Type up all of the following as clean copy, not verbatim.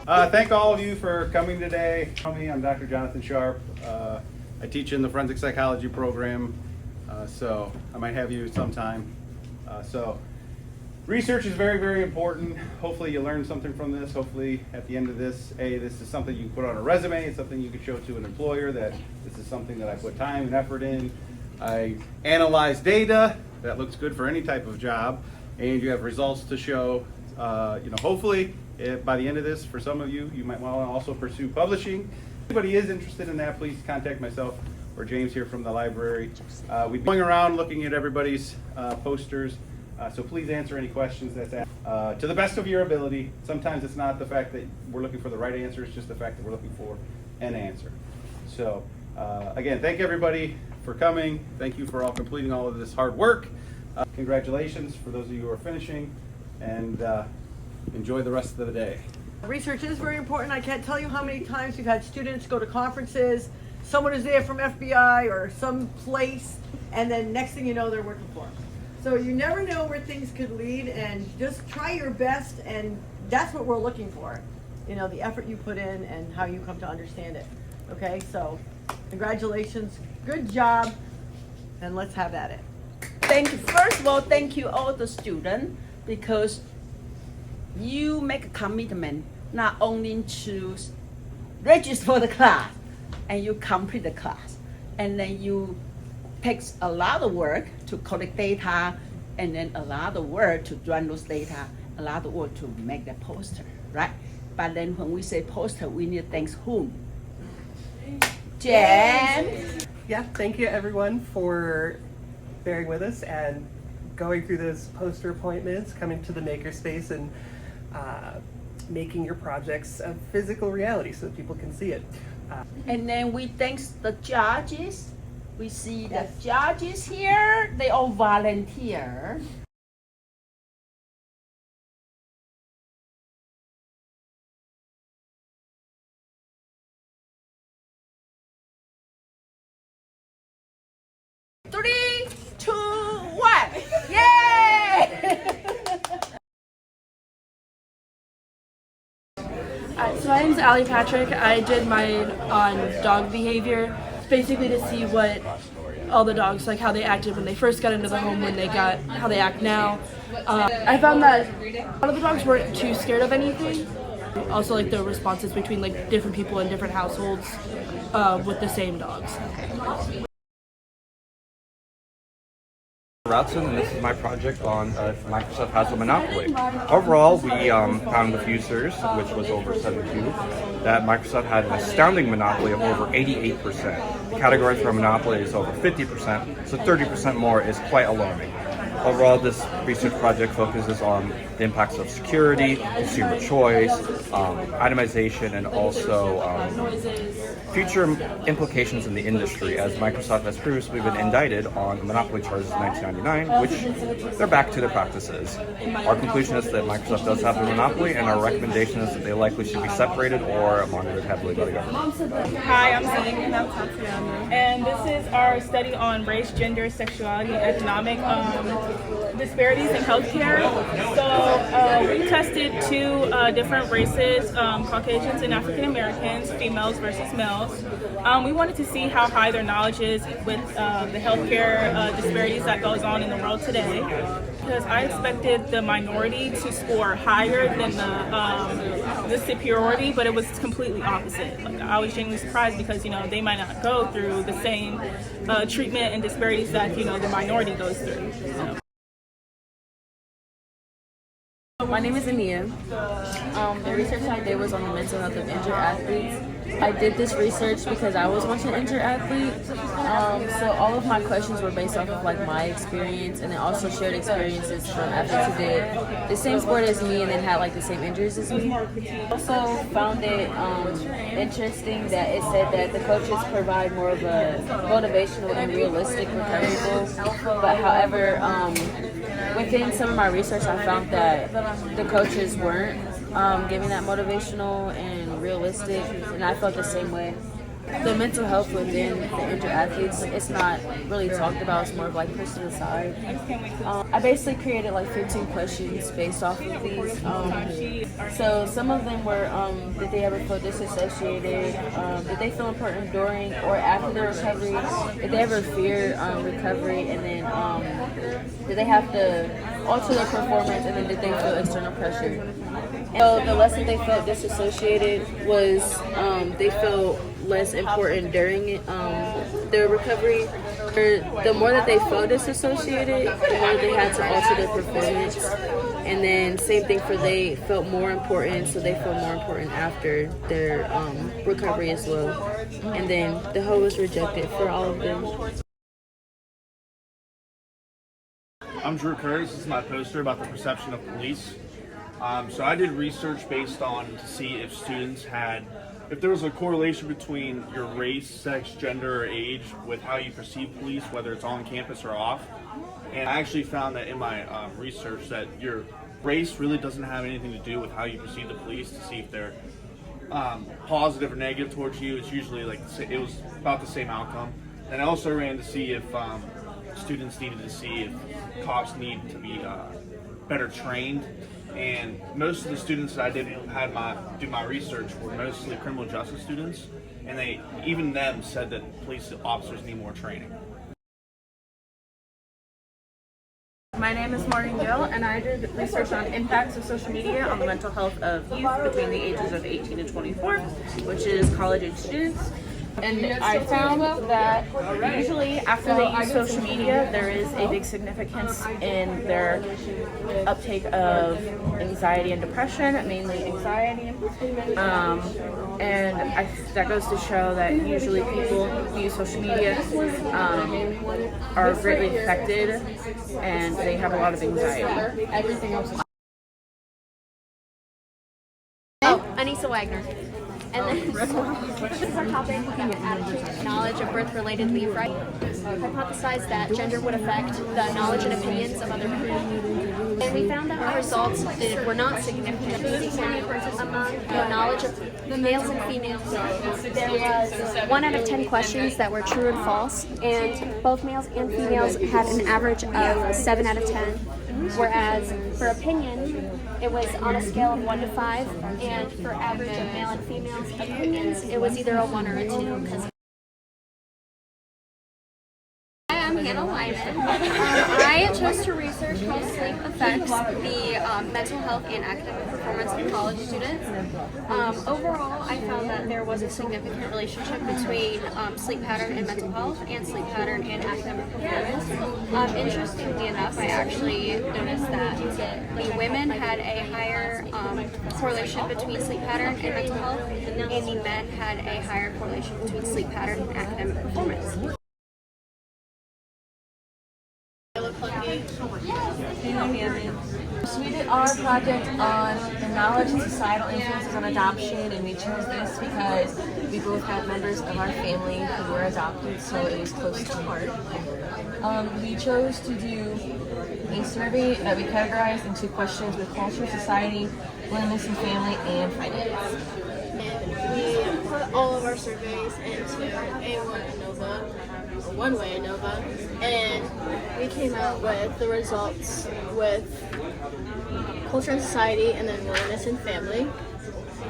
Thank all of you for coming today. I'm Dr. Jonathan Sharp. I teach in the forensic psychology program, so I might have you sometime. So research is very, very important. Hopefully you learn something from this. Hopefully at the end of this, this is something you can put on a resume. It's something you can show to an employer that this is something that I put time and effort in. I analyze data. That looks good for any type of job. And you have results to show. Hopefully by the end of this, for some of you, you might want to also pursue publishing. If anybody is interested in that, please contact myself or James here from the library. We've been going around looking at everybody's posters, so please answer any questions that's asked to the best of your ability. Sometimes it's not the fact that we're looking for the right answer, it's just the fact that we're looking for an answer. So again, thank everybody for coming. Thank you for all completing all of this hard work. Congratulations for those of you who are finishing, and enjoy the rest of the day. Research is very important. I can't tell you how many times we've had students go to conferences, someone is there from FBI or some place, and then next thing you know, they're working for them. So you never know where things could lead, and just try your best, and that's what we're looking for. You know, the effort you put in and how you come to understand it. Okay, so congratulations, good job, and let's have at it. Thank you. First of all, thank you all the students, because you make a commitment not only to register for the class and you complete the class, and then you takes a lot of work to collect data, and then a lot of work to run those data, a lot of work to make the poster, right? But then when we say poster, we need to thank whom? Jen? Yeah, thank you everyone for bearing with us and going through those poster appointments, coming to the makerspace, and making your projects a physical reality so that people can see it. And then we thank the judges. We see the judges here, they all volunteer. Three, two, one, yay! So my name is Allie Patrick. I did mine on dog behavior, basically to see what all the dogs, like how they acted when they first got into the home, how they act now. I found that a lot of the dogs weren't too scared of anything. Also, like the responses between like different people in different households with the same dogs. Routson, and this is my project on if Microsoft has a monopoly. Overall, we found with users, which was over 72, that Microsoft had an astounding monopoly of over 88%. The category for a monopoly is over 50%, so 30% more is quite alarming. Overall, this research project focuses on the impacts of security, consumer choice, itemization, and also future implications in the industry, as Microsoft has previously been indicted on monopoly charges in 1999, which they're back to their practices. Our conclusion is that Microsoft does have a monopoly, and our recommendation is that they likely should be separated or monitored heavily by the government. Hi, I'm Zing, and I'm Tatiana. And this is our study on race, gender, sexuality, and economic disparities in healthcare. So we tested two different races, Caucasians and African Americans, females versus males. We wanted to see how high their knowledge is with the healthcare disparities that goes on in the world today. Because I expected the minority to score higher than the superiority, but it was completely opposite. Like, I was genuinely surprised because they might not go through the same treatment and disparities that the minority goes through. So. My name is Ania. The research I did was on the mental health of injured athletes. I did this research because I was once an injured athlete. So all of my questions were based off of like my experience, and then also shared experiences from athletes who did the same sport as me and then had like the same injuries as me. Also found it interesting that it said that the coaches provide more of a motivational and realistic recovery goals. But however, within some of my research, I found that the coaches weren't giving that motivational and realistic, and I felt the same way. The mental health within the injured athletes, it's not really talked about. It's more of like pushed to the side. I basically created like 15 questions based off of these. So some of them were, did they ever feel disassociated? Did they feel important during or after their recovery? Did they ever fear recovery? And then did they have to alter their performance? And then did they feel external pressure? So the less that they felt disassociated was they felt less important during their recovery. The more that they felt disassociated, the more they had to alter their performance. And then same thing for they felt more important, so they felt more important after their recovery as well. And then the whole was rejected for all of them. I'm Drew Curtis. This is my poster about the perception of police. So I did research based on to see if students if there was a correlation between your race, sex, gender, or age with how you perceive police, whether it's on campus or off. And I actually found that in my research that your race really doesn't have anything to do with how you perceive the police to see if they're positive or negative towards you. It's usually like, it was about the same outcome. And I also ran to see if students needed to see if cops need to be better trained. And most of the students that I do my research were mostly criminal justice students, and even them said that police officers need more training. My name is Maureen Gill, and I did research on impacts of social media on the mental health of youth between the ages of 18 and 24, which is college-age students. And I found that usually after they use social media, there is a big significance in their uptake of anxiety and depression, mainly anxiety. And that goes to show that usually people who use social media are greatly affected and they have a lot of anxiety. Everything else. Anissa Wagner. And then this is our topic about attitude, knowledge of birth-related leave right. Hypothesized that gender would affect the knowledge and opinions of other people. And we found that our results were not significant among the knowledge of males and females. There was 1 out of 10 questions that were true and false, and both males and females had an average of 7 out of 10. Whereas for opinion, it was on a scale of 1 to 5, and for average of male and female opinions, it was either a 1 or a 2. Hi, I'm Hannah Lyman. I chose to research how sleep affects the mental health and academic performance of college students. Overall, I found that there was a significant relationship between sleep pattern and mental health, and sleep pattern and academic performance. Interestingly enough, I actually noticed that the women had a higher correlation between sleep pattern and mental health, and the men had a higher correlation between sleep pattern and academic performance. So we did our project on the knowledge and societal influences on adoption, and we chose this because we both had members of our family who were adopted, so it was close to heart. We chose to do a survey that we categorized into questions with culture, society, willingness and family, and finance. We put all of our surveys into A1 ANOVA, or one-way ANOVA, and we came out with the results with culture and society, and then willingness and family.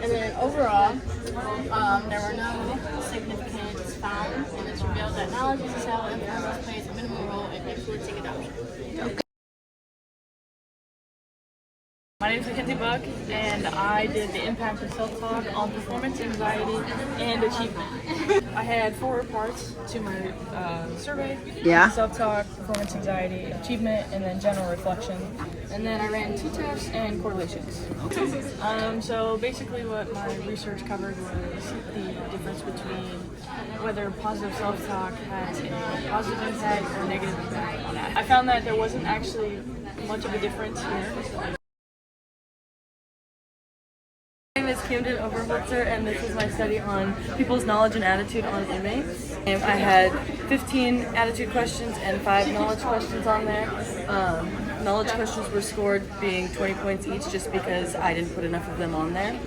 And then overall, there were no significance found, and it's revealed that knowledge and societal influence plays a minimal role in influencing adoption. My name is Mackenzie Buck, and I did the impact of self-talk on performance, anxiety, and achievement. I had 4 parts to my survey. Yeah. Self-talk, performance, anxiety, achievement, and then general reflection. And then I ran 2 tests and correlations. So basically what my research covered was the difference between whether positive self-talk has a positive impact or negative impact on that. I found that there wasn't actually much of a difference here. My name is Camden Overholzer, and this is my study on people's knowledge and attitude on inmates. And I had 15 attitude questions and 5 knowledge questions on there. Knowledge questions were scored being 20 points each just because I didn't put enough of them on there.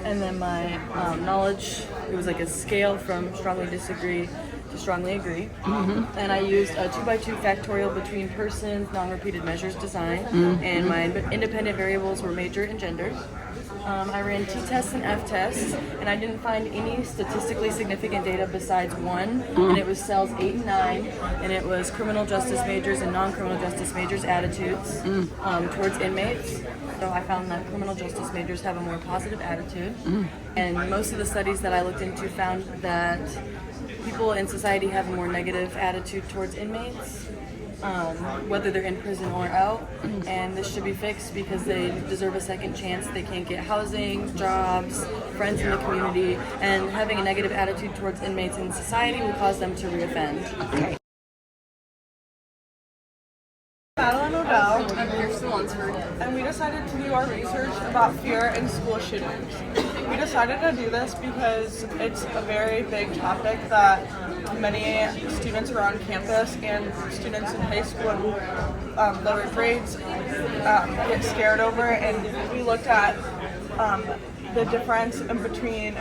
And then my knowledge, it was like a scale from strongly disagree to strongly agree. And I used a 2x2 factorial between persons, non-repeated measures design, and my independent variables were major and gender. I ran t-tests and f-tests, and I didn't find any statistically significant data besides one, and it was cells 8 and 9, and it was criminal justice majors and non-criminal justice majors' attitudes towards inmates. So I found that criminal justice majors have a more positive attitude, and most of the studies that I looked into found that people in society have a more negative attitude towards inmates. Whether they're in prison or out, and this should be fixed because they deserve a second chance. They can't get housing, jobs, friends in the community, and having a negative attitude towards inmates in society will cause them to reoffend. Madeline Odell. I'm Kirsten Lunsford. And we decided to do our research about fear in school shootings. We decided to do this because it's a very big topic that many students around campus and students in high school and lower grades get scared over, and we looked at the difference in between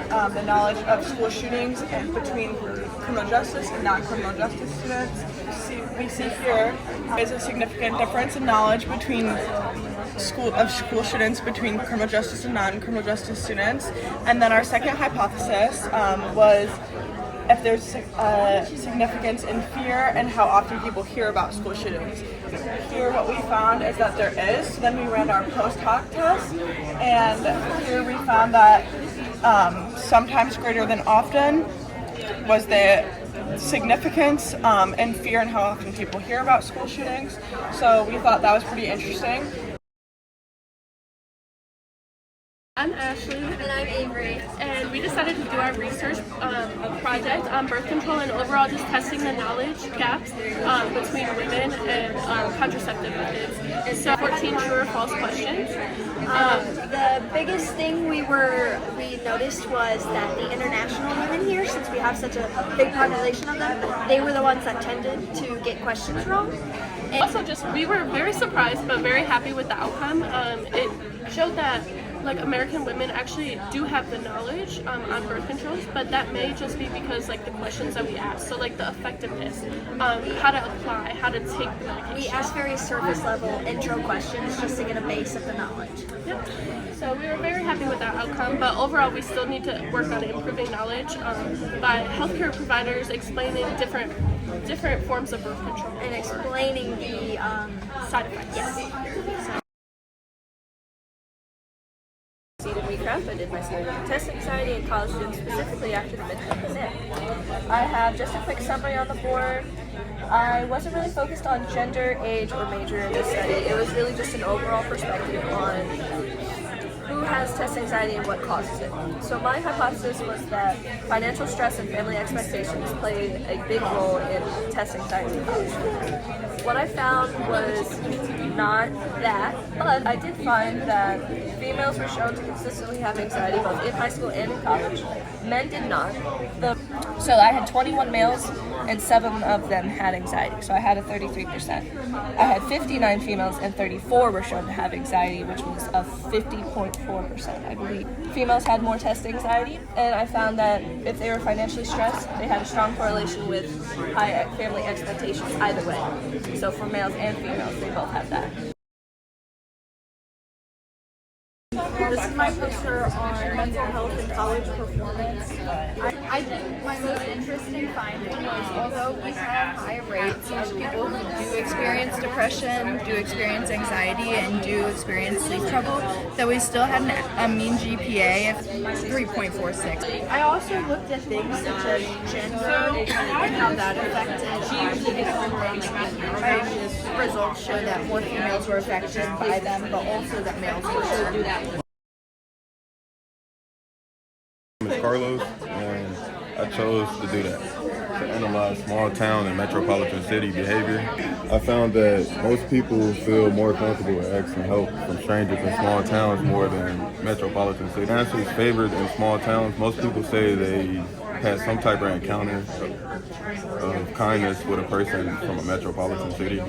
the knowledge of school shootings and between criminal justice and non-criminal justice students. We see here is a significant difference in knowledge between school shootings between criminal justice and non-criminal justice students. And then our second hypothesis was if there's significance in fear and how often people hear about school shootings. Here what we found is that there is. So then we ran our post hoc test, and here we found that sometimes greater than often was the significance in fear and how often people hear about school shootings. So we thought that was pretty interesting. I'm Ashley. And I'm Avery. And we decided to do our research project on birth control and overall just testing the knowledge gaps between women and contraceptive methods. So 14 true or false questions. The biggest thing we noticed was that the international women here, since we have such a big population of them, they were the ones that tended to get questions wrong. And also, we were very surprised but very happy with the outcome. It showed that American women actually do have the knowledge on birth controls, but that may just be because the questions that we asked, so the effectiveness, how to apply, how to take the medication. we asked very surface level intro questions just to get a base of the knowledge. Yep. So we were very happy with that outcome, but overall we still need to work on improving knowledge by healthcare providers explaining different forms of birth control. And explaining the side effects. Yes. I did my study on test anxiety in college students specifically after the midterm exam. I have just a quick summary on the board. I wasn't really focused on gender, age, or major in this study. It was really just an overall perspective on who has test anxiety and what causes it. So my hypothesis was that financial stress and family expectations played a big role in test anxiety in college students. What I found was not that, but I did find that females were shown to consistently have anxiety both in high school and in college. Men did not. So I had 21 males and 7 of them had anxiety, so I had a 33%. I had 59 females and 34 were shown to have anxiety, which was a 50.4%, I believe. Females had more test anxiety, and I found that if they were financially stressed, they had a strong correlation with high family expectations either way. So for males and females, they both have that. This is my poster on mental health and college performance. I think my most interesting finding was although we have high rates of people who do experience depression, do experience anxiety, and do experience sleep trouble, that we still had a mean GPA of 3.46. I also looked at things such as gender and how that affected performance. My results show that more females were affected by them, but also that males were shown. My name is Carlos, and I chose to do that, to analyze small town and metropolitan city behavior. I found that most people feel more comfortable asking help from strangers in small towns more than metropolitan cities. Answers favored in small towns. Most people say they had some type of encounter of kindness with a person from a metropolitan city.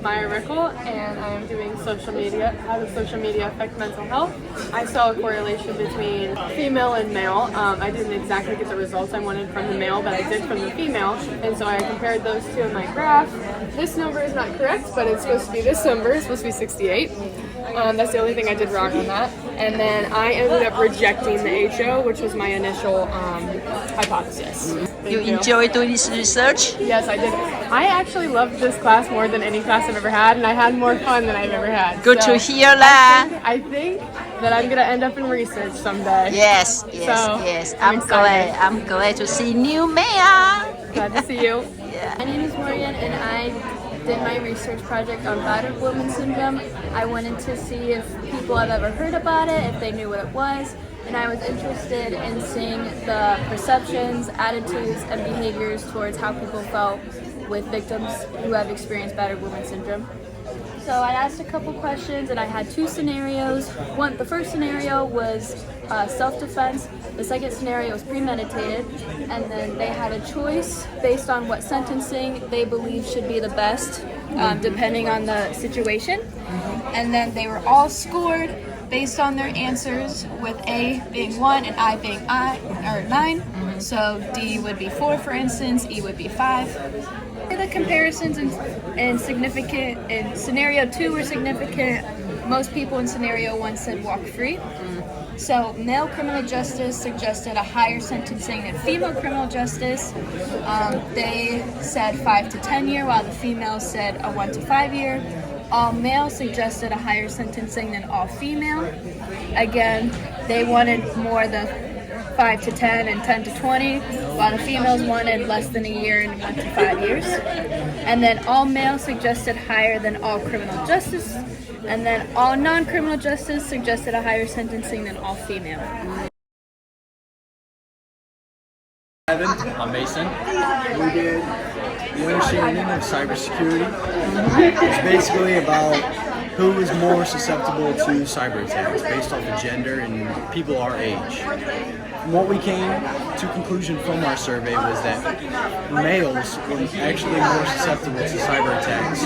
Maya Rickle, and I am doing social media. How does social media affect mental health? I saw a correlation between female and male. I didn't exactly get the results I wanted from the male, but I did from the female, and so I compared those two in my graph. This number is not correct, but it's supposed to be this number. It's supposed to be 68. That's the only thing I did wrong on that. And then I ended up rejecting the HO, which was my initial hypothesis. You enjoy doing this research? Yes, I did. I actually loved this class more than any class I've ever had, and I had more fun than I've ever had. Good to hear that. I think that I'm gonna end up in research someday. Yes, So, yes. I'm glad to see new Maya. Glad to see you. My name is Morgan, and I did my research project on battered woman syndrome. I wanted to see if people have ever heard about it, if they knew what it was, and I was interested in seeing the perceptions, attitudes, and behaviors towards how people felt with victims who have experienced battered woman syndrome. So I asked a couple questions, and I had two scenarios. The first scenario was self-defense. The second scenario was premeditated, and then they had a choice based on what sentencing they believe should be the best, depending on the situation. And then they were all scored based on their answers, with A being 1 and I being 9. So D would be 4, for instance, E would be 5. The comparisons in scenario 2 were significant. Most people in scenario 1 said walk free. So male criminal justice suggested a higher sentencing than female criminal justice. They said 5 to 10 year, while the females said a 1 to 5 year. All male suggested a higher sentencing than all female. Again, they wanted more the 5 to 10 and 10 to 20, while the females wanted less than a year and 1 to 5 years. And then all male suggested higher than all criminal justice, and then all non-criminal justice suggested a higher sentencing than all female. I'm Mason. We did the understanding of cybersecurity. It's basically about who is more susceptible to cyber attacks based off of gender and people our age. And what we came to conclusion from our survey was that males were actually more susceptible to cyber attacks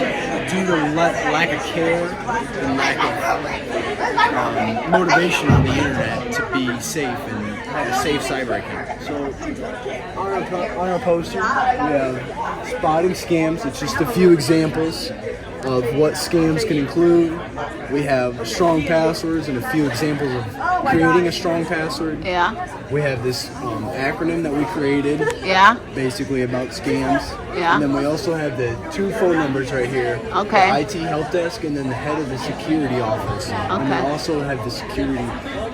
due to lack of care and lack of motivation on the internet to be safe and have a safe cyber account. So on our poster, we have spotting scams. It's just a few examples of what scams can include. We have strong passwords and a few examples of creating a strong password. Yeah. We have this acronym that we created. Yeah. Basically about scams. Yeah. And then we also have the 2 phone numbers right here. Okay. The IT help desk and then the head of the security office. And we also have the security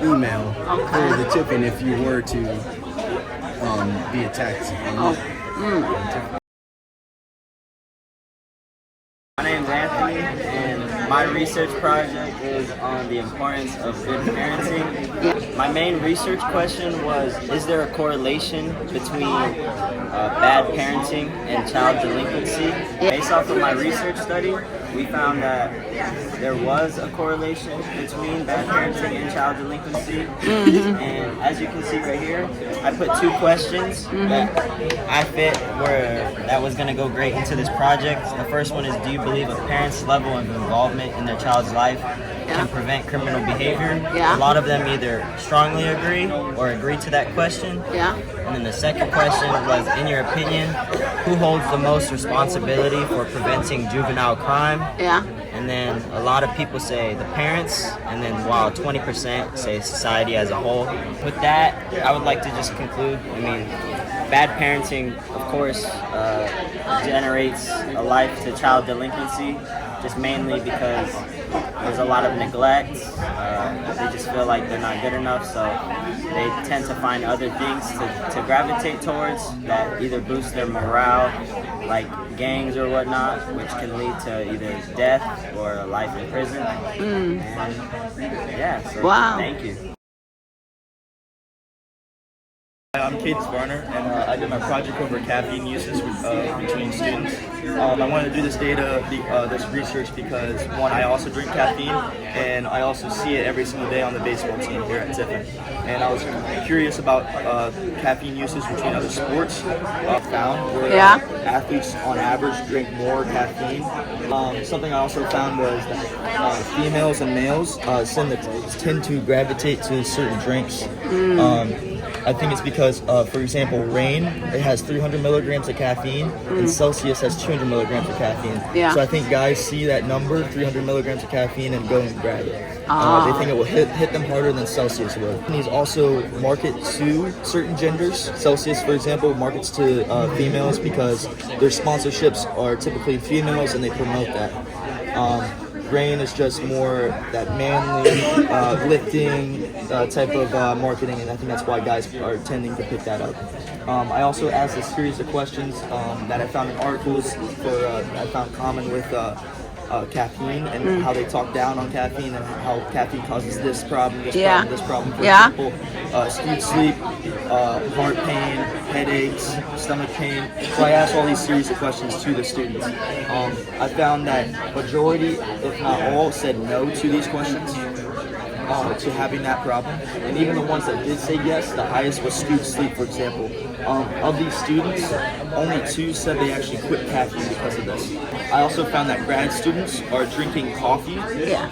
email for the Tiffin if you were to be attacked. My name is Anthony, and my research project is on the importance of good parenting. My main research question was, is there a correlation between bad parenting and child delinquency? Based off of my research study, we found that there was a correlation between bad parenting and child delinquency. And as you can see right here, I put 2 questions that I fit that was going to go great into this project. The first one is, do you believe a parent's level of involvement in their child's life can prevent criminal behavior? A lot of them either strongly agree or agree to that question. And then the second question was, in your opinion, who holds the most responsibility for preventing juvenile crime? And then a lot of people say the parents, and then while 20% say society as a whole. With that, I would like to just conclude, bad parenting, of course, generates a life to child delinquency, just mainly because there's a lot of neglect. They just feel like they're not good enough, so they tend to find other things to gravitate towards that either boost their morale, like gangs or whatnot, which can lead to either death or a life in prison. And yeah, so Wow. Thank you. I'm Cadence Varner, and I did my project over caffeine uses between students. I wanted to do this this research because, one, I also drink caffeine, and I also see it every single day on the baseball team here at Tiffin. And I was curious about caffeine usage between other sports. Found where athletes, on average, drink more caffeine. Something I also found was that females and males tend to gravitate to certain drinks. I think it's because, for example, Rain, it has 300 milligrams of caffeine, and Celsius has 200 milligrams of caffeine. Yeah. So I think guys see that number, 300 milligrams of caffeine, and go and grab it. They think it will hit them harder than Celsius will. Companies also market to certain genders. Celsius, for example, markets to females because their sponsorships are typically females, and they promote that. Rain is just more that manly, lifting type of marketing, and I think that's why guys are tending to pick that up. I also asked a series of questions that I found in articles I found common with caffeine and how they talk down on caffeine and how caffeine causes this problem, this problem. For example, skewed sleep, heart pain, headaches, stomach pain. So I asked all these series of questions to the students. I found that majority, if not all, said no to these questions. To having that problem, and even the ones that did say yes, the highest was skewed sleep, for example. Of these students, only 2 said they actually quit caffeine because of this. I also found that grad students are drinking coffee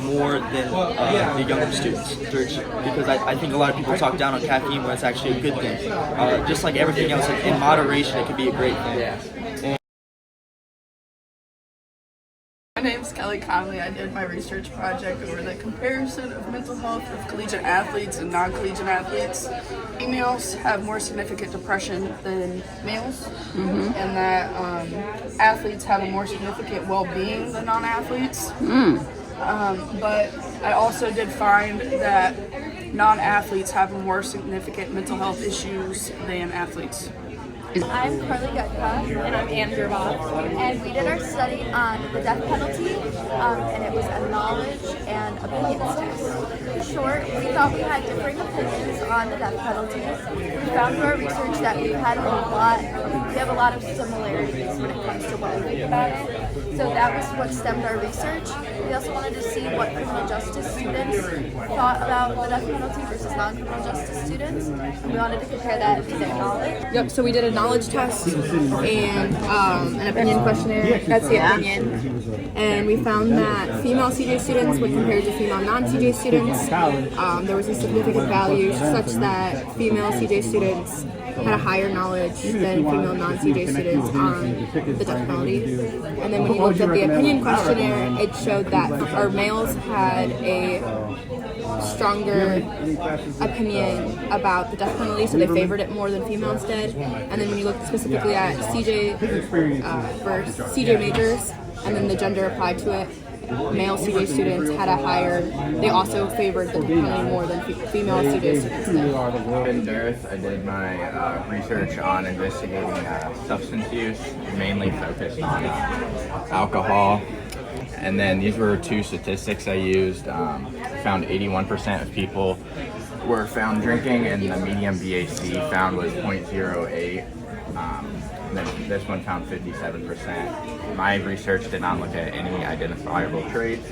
more than the younger students, because I think a lot of people talk down on caffeine when it's actually a good thing. Just like everything else, in moderation, it can be a great thing. My name is Kelly Conley. I did my research project over the comparison of mental health of collegiate athletes and non-collegiate athletes. Females have more significant depression than males, and that athletes have a more significant well-being than non-athletes. But I also did find that non-athletes have more significant mental health issues than athletes. I'm Carly Gutka. And I'm Ann Gerbach. And we did our study on the death penalty, and it was a knowledge and opinions test. In short, we thought we had differing opinions on the death penalty. We found through our research that we have a lot of similarities when it comes to what we think about it. So that was what stemmed our research. We also wanted to see what criminal justice students thought about the death penalty versus non-criminal justice students. And we wanted to compare that to their knowledge. Yep, so we did a knowledge test and an opinion questionnaire. That's the opinion. And we found that female CJ students when compared to female non-CJ students, there was a significant value such that female CJ students had a higher knowledge than female non-CJ students on the death penalty. And then when you looked at the opinion questionnaire, it showed that our males had a stronger opinion about the death penalty, so they favored it more than females did. And then when you look specifically at CJ versus CJ majors, and then the gender applied to it, male CJ students had a higher, they also favored the death penalty more than female CJ students did. In Darth, I did my research on investigating substance use, mainly focused on alcohol. And then these were 2 statistics I used. Found 81% of people were found drinking, and the median BAC found was 0.08. And then this one found 57%. My research did not look at any identifiable traits.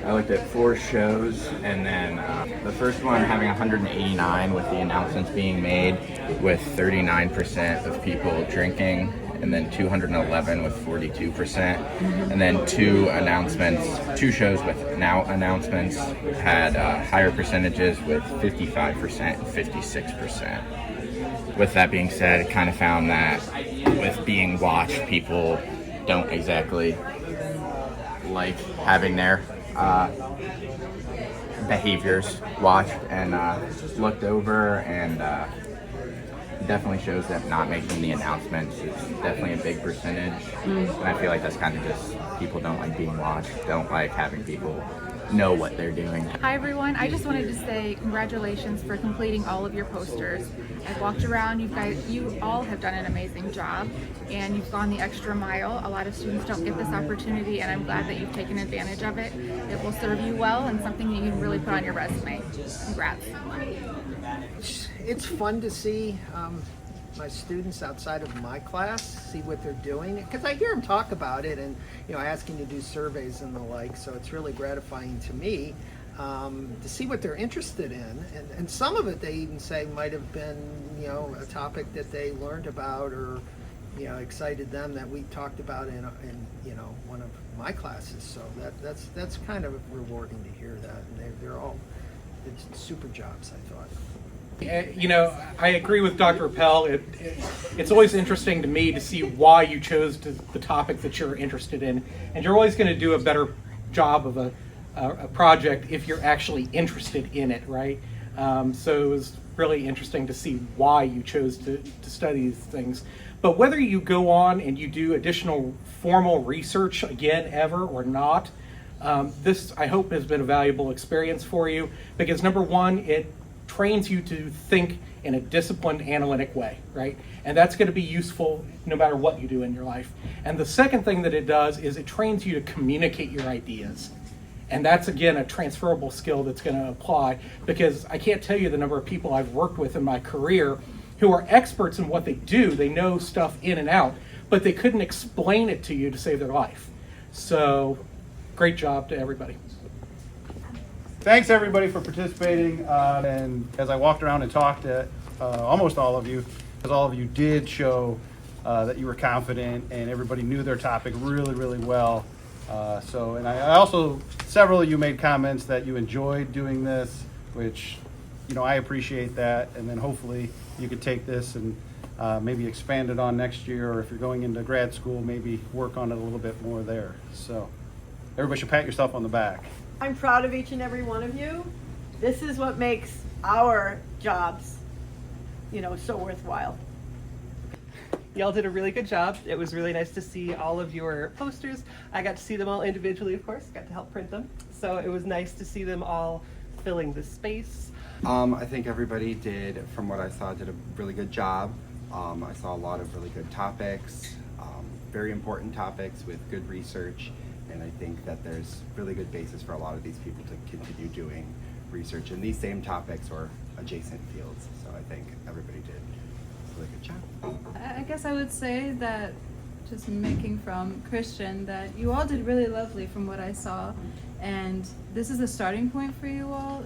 I looked at 4 shows, and then the first one having 189 with the announcements being made with 39% of people drinking, and then 211 with 42%, and then 2 shows with now announcements had higher percentages with 55% and 56%. With that being said, I kind of found that with being watched, people don't exactly like having their behaviors watched and looked over, and definitely shows that not making the announcements is definitely a big percentage. And I feel like that's kind of just people don't like being watched, don't like having people know what they're doing. Hi everyone, I just wanted to say congratulations for completing all of your posters. I've walked around, you all have done an amazing job and you've gone the extra mile. A lot of students don't get this opportunity and I'm glad that you've taken advantage of it. It will serve you well and something that you can really put on your resume. Congrats. It's fun to see my students outside of my class see what they're doing, because I hear them talk about it and asking to do surveys and the like, so it's really gratifying to me to see what they're interested in, and some of it they even say might have been a topic that they learned about or excited them that we talked about in one of my classes, so that's kind of rewarding to hear that, and they're all super jobs, I thought. I agree with Dr. Appel. It's always interesting to me to see why you chose the topic that you're interested in, and you're always going to do a better job of a project if you're actually interested in it, right? So it was really interesting to see why you chose to study these things. But whether you go on and you do additional formal research again ever or not, this I hope has been a valuable experience for you, because number one, it trains you to think in a disciplined, analytic way, right? And that's going to be useful no matter what you do in your life. And the second thing that it does is it trains you to communicate your ideas. And that's, again, a transferable skill that's going to apply, because I can't tell you the number of people I've worked with in my career who are experts in what they do. They know stuff in and out, but they couldn't explain it to you to save their life. So great job to everybody. Thanks everybody for participating, and as I walked around and talked to almost all of you, because all of you did show that you were confident and everybody knew their topic really, really well. And I also, several of you made comments that you enjoyed doing this, which, I appreciate that, and then hopefully you could take this and maybe expand it on next year, or if you're going into grad school, maybe work on it a little bit more there. So everybody should pat yourself on the back. I'm proud of each and every one of you. This is what makes our jobs, so worthwhile. Y'all did a really good job. It was really nice to see all of your posters. I got to see them all individually, of course, got to help print them. So it was nice to see them all filling the space. I think everybody did, from what I saw, did a really good job. I saw a lot of really good topics, very important topics with good research. And I think that there's really good basis for a lot of these people to continue doing research in these same topics or adjacent fields. So I think everybody did a really good job. I guess I would say that, just making from Christian, that you all did really lovely from what I saw. And this is a starting point for you all.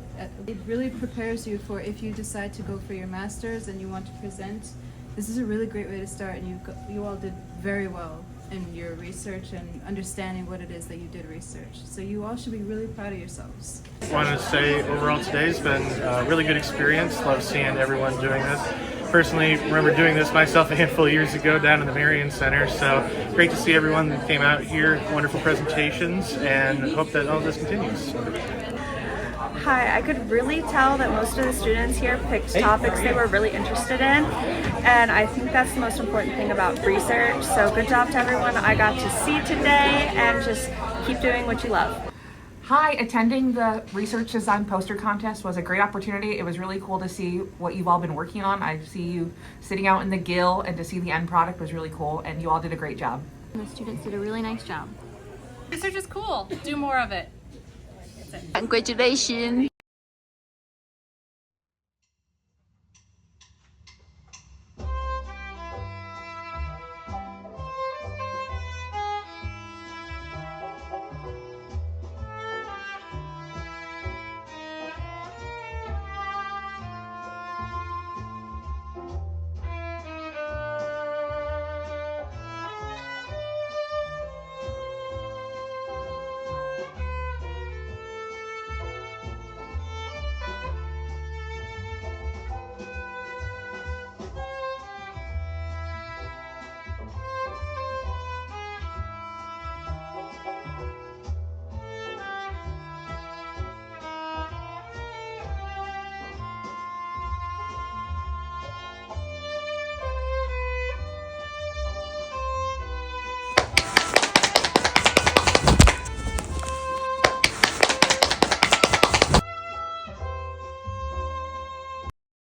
It really prepares you for if you decide to go for your master's and you want to present. This is a really great way to start, and you all did very well in your research and understanding what it is that you did research. So you all should be really proud of yourselves. I wanted to say overall today's been a really good experience. Love seeing everyone doing this. Personally, remember doing this myself a handful of years ago down in the Marion Center, so great to see everyone that came out here, wonderful presentations, and hope that all of this continues. Hi, I could really tell that most of the students here picked topics they were really interested in, and I think that's the most important thing about research. So good job to everyone I got to see today, and just keep doing what you love. Hi, attending the research design poster contest was a great opportunity. It was really cool to see what you've all been working on. I see you sitting out in the gill, and to see the end product was really cool, and you all did a great job. The students did a really nice job. Research is cool. Do more of it. Congratulations.